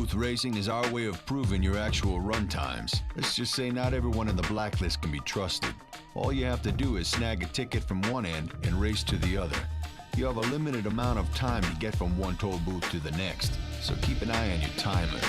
booth racing is our way of proving your actual run times. Let's just say not everyone in the Blacklist can be trusted. All you have to do is snag a ticket from one end and race to the other. You have a limited amount of time to get from one toll booth to the next, so keep an eye on your timer.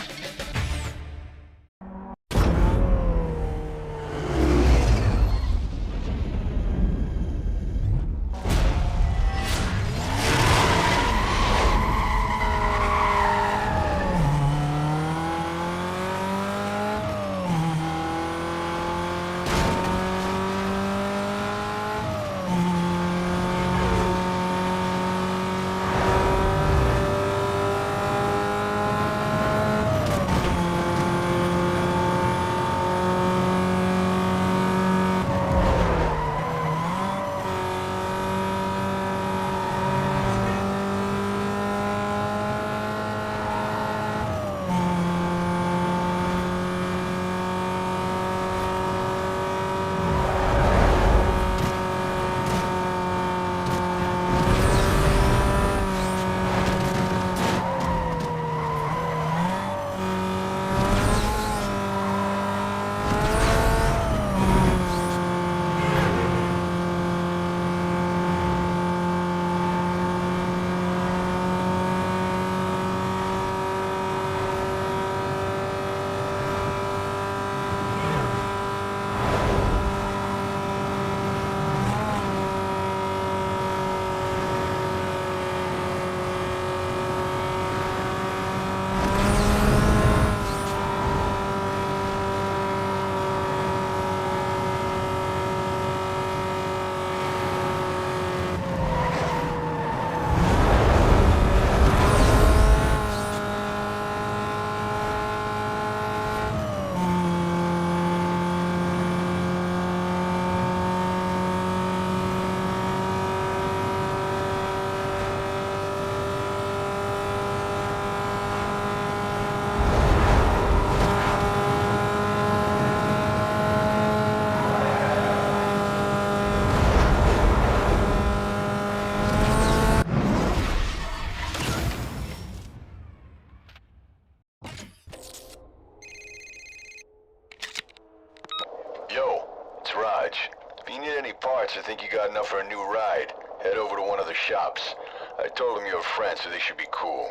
If you need any parts or think you got enough for a new ride, head over to one of the shops. I told them you're a friend, so they should be cool.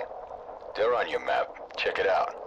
They're on your map. Check it out.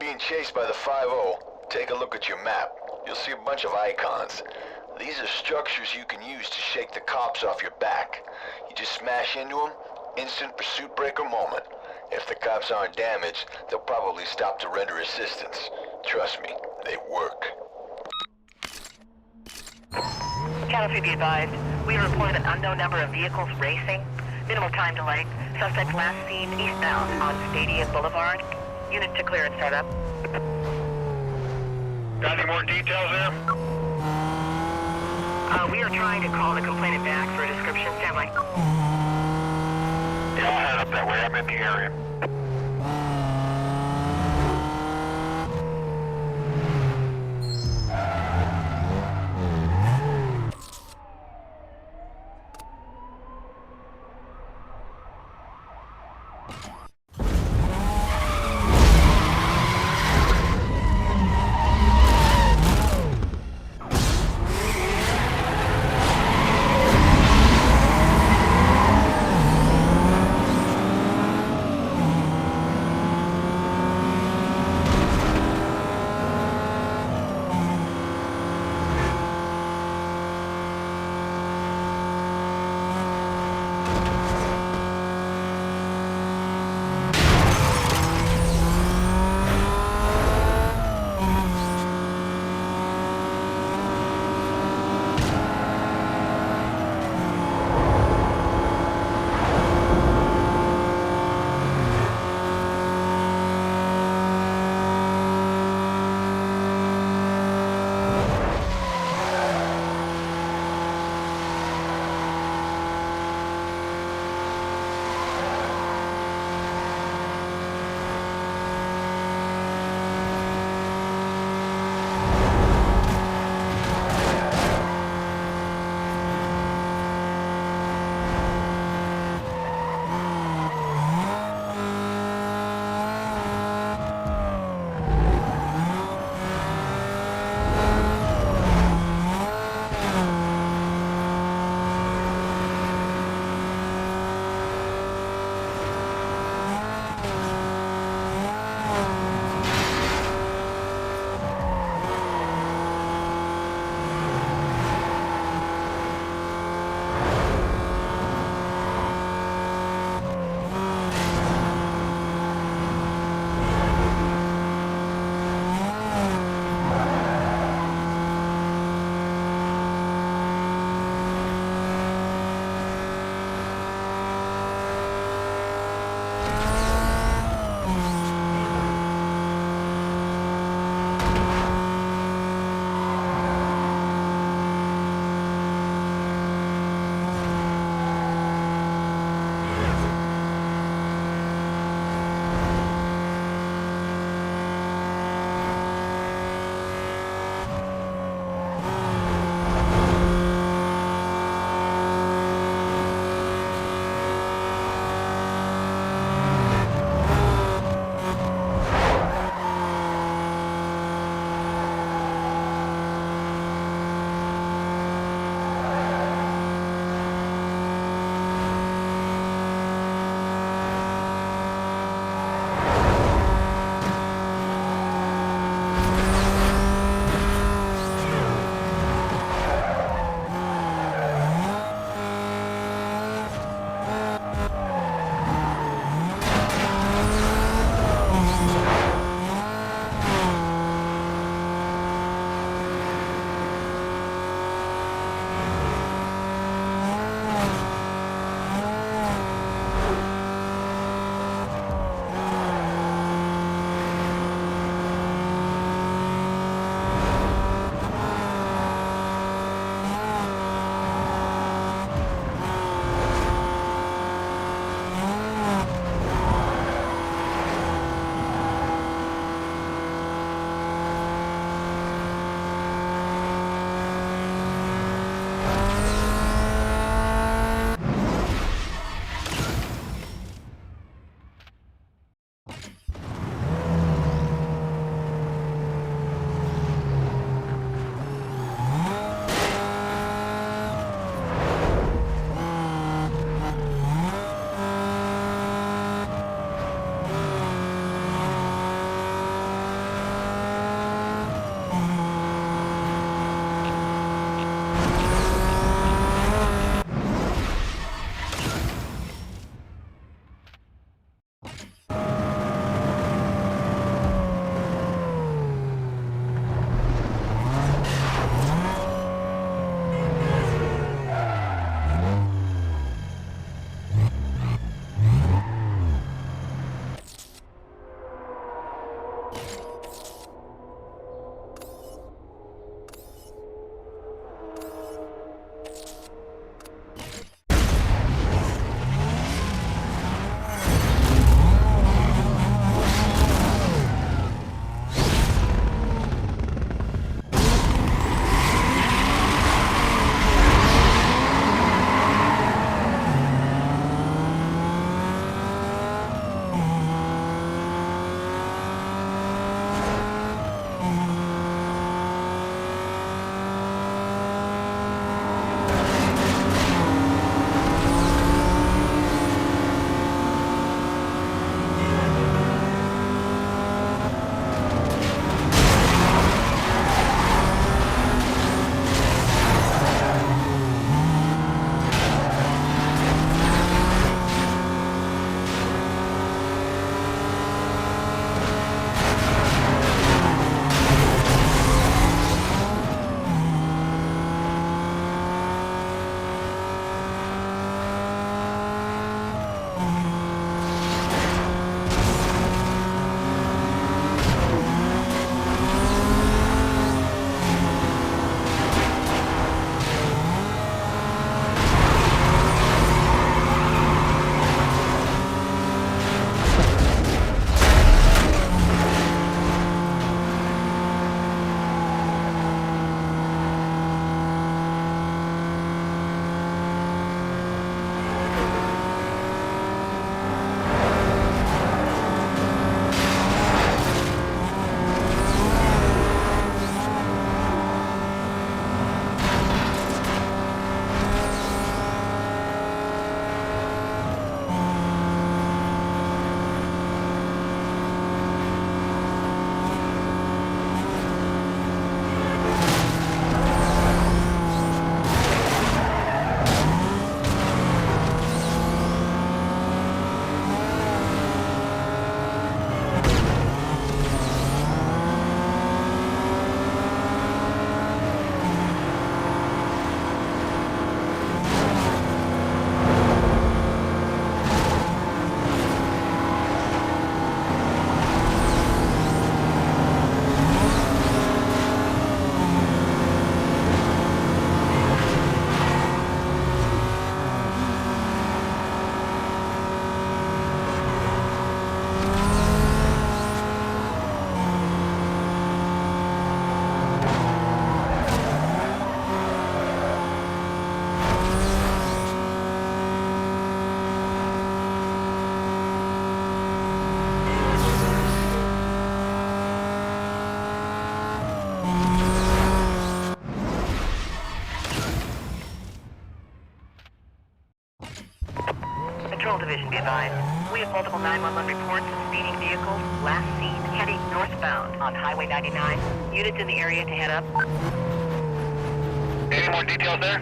being chased by the 5-0, take a look at your map. You'll see a bunch of icons. These are structures you can use to shake the cops off your back. You just smash into them, instant pursuit breaker moment. If the cops aren't damaged, they'll probably stop to render assistance. Trust me, they work. Channel 3 be advised. We reported an unknown number of vehicles racing. Minimal time delay. Suspect last seen eastbound on Stadium Boulevard. Unit to clear and start up. Got any more details there? We are trying to call the complainant back for a description. Stand by. Yeah, I'll head up that way. I'm in the area. division be advised. We have multiple 911 reports of speeding vehicles last seen heading northbound on Highway 99. Units in the area to head up. Any more details there?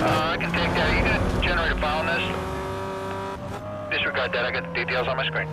I can take that. Are you going to generate a file on this? Disregard that. I got the details on my screen.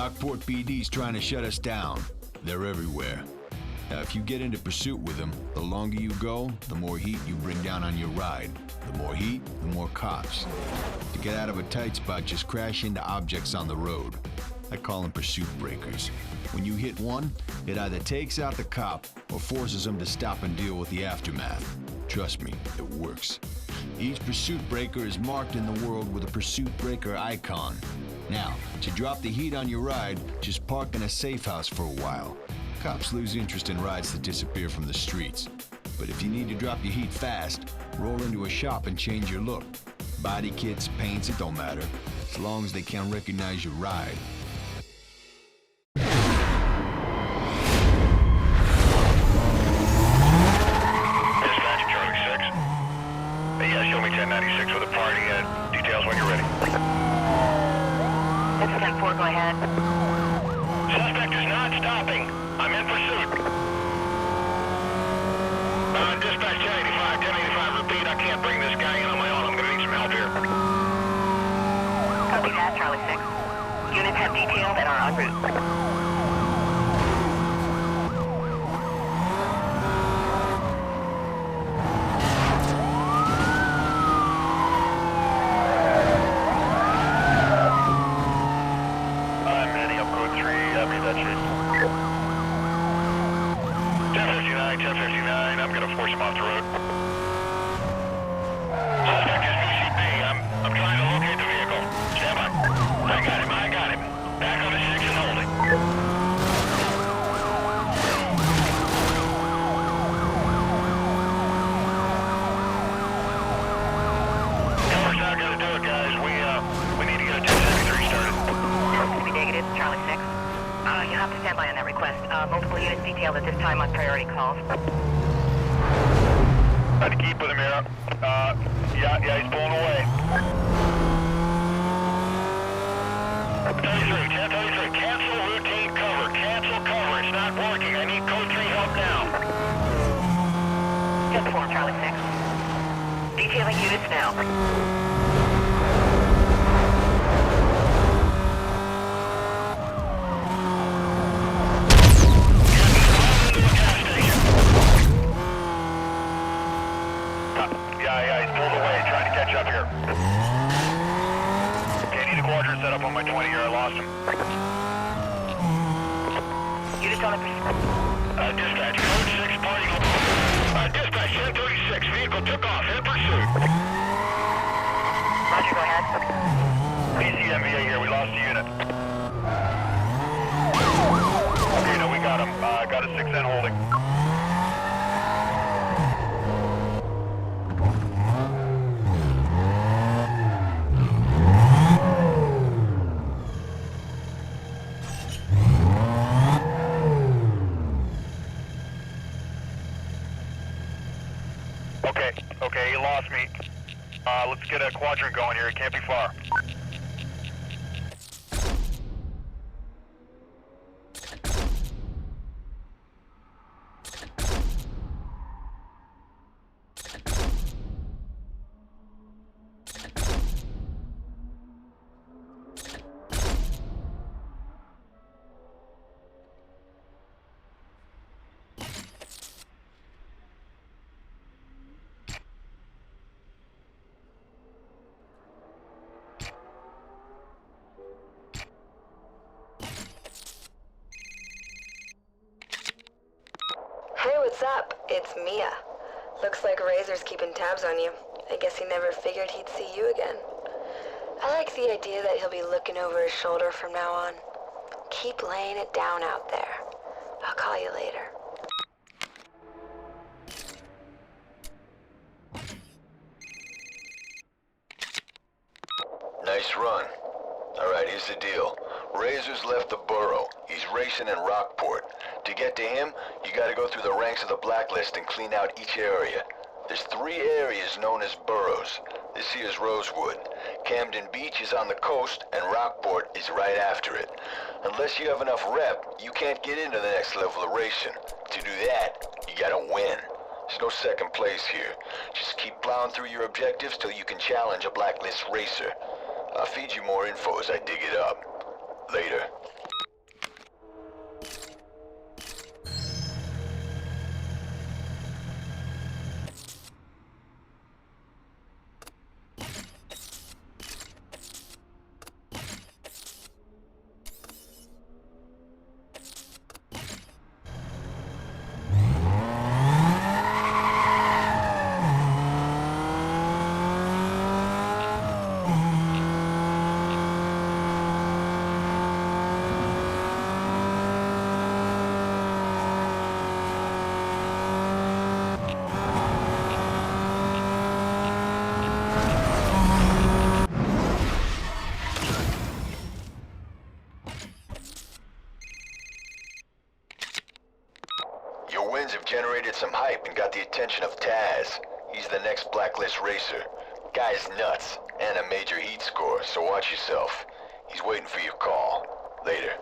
Rockport PD's trying to shut us down. They're everywhere. Now, if you get into pursuit with them, the longer you go, the more heat you bring down on your ride. The more heat, the more cops. To get out of a tight spot, just crash into objects on the road. I call them pursuit breakers. When you hit one, it either takes out the cop or forces him to stop and deal with the aftermath. Trust me, it works. Each pursuit breaker is marked in the world with a pursuit breaker icon. Now, to drop the heat on your ride, just park in a safe house for a while. Cops lose interest in rides that disappear from the streets. But if you need to drop your heat fast, roll into a shop and change your look. Body kits, paints, it don't matter, as long as they can't recognize your ride. Dispatch, Charlie 6. Yeah, show me 1096 with a party. Details when you're ready. This is 10-4, go ahead. Suspect is not stopping. I'm in pursuit. Dispatch 1085, 1085, repeat, I can't bring this guy in on my own. I'm gonna need some help here. Copy that, Charlie 6. Units have detailed and are en route. I'm heading up code 3, after that shit. 1059, I'm gonna force him off the road. Suspect is PCP. I'm trying to locate the vehicle. Stand by. I got him. Back on the 6 and holding. Cover's not gonna do it, guys. We need to get a 1073 started. Units to be negative, Charlie 6. You have to stand by on that request. Multiple units detailed at this time on priority calls. Trying to keep with him here. Yeah, he's pulling away. 1033, cancel routine cover. Cancel cover. It's not working. I need code 3 help now. 10-4, Charlie 6. Detailing units now. Yeah, he's pulled away, trying to catch up here. Okay, I need a quadrant set up on my 20 here, I lost him. Units on the pursuit. Dispatch, code 6, party. Dispatch, 1036, vehicle took off, in pursuit. Roger, go ahead. PCMVA here, we lost a unit. Okay, no, we got him. Got a 6N holding. Okay, he lost me. Let's get a quadrant going here. It can't be far. Hey, what's up? It's Mia. Looks like Razor's keeping tabs on you. I guess he never figured he'd see you again. I like the idea that he'll be looking over his shoulder from now on. Keep laying it down out there. I'll call you later. Nice run. Alright, here's the deal. Razor's left the borough. He's racing in Rockport. To get to him, you gotta go through the ranks of the Blacklist and clean out each area. There's 3 areas known as boroughs. This here's Rosewood. Camden Beach is on the coast, and Rockport is right after it. Unless you have enough rep, you can't get into the next level of racing. To do that, you gotta win. There's no second place here. Just keep plowing through your objectives till you can challenge a Blacklist racer. I'll feed you more info as I dig it up. Later. generated some hype and got the attention of Taz. He's the next Blacklist racer. Guy's nuts, and a major heat score, so watch yourself. He's waiting for your call. Later.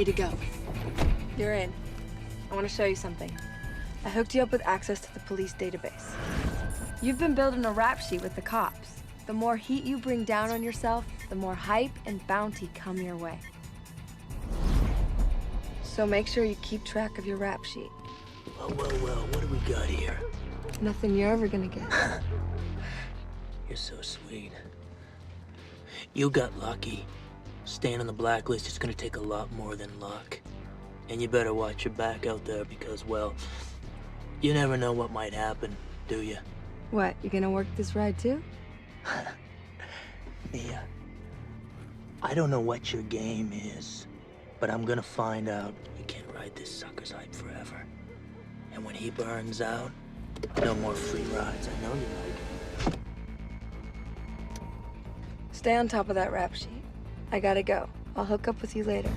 Way to go. You're in. I want to show you something. I hooked you up with access to the police database. You've been building a rap sheet with the cops. The more heat you bring down on yourself, the more hype and bounty come your way. So make sure you keep track of your rap sheet. Well, what do we got here? Nothing you're ever gonna get. You're so sweet. You got lucky. Staying on the blacklist is gonna take a lot more than luck. And you better watch your back out there because, well, you never know what might happen, do you? What, you gonna work this ride too? Mia, I don't know what your game is, but I'm gonna find out. You can't ride this sucker's hype forever. And when he burns out, no more free rides. I know you like it. Stay on top of that rap sheet. I gotta go. I'll hook up with you later.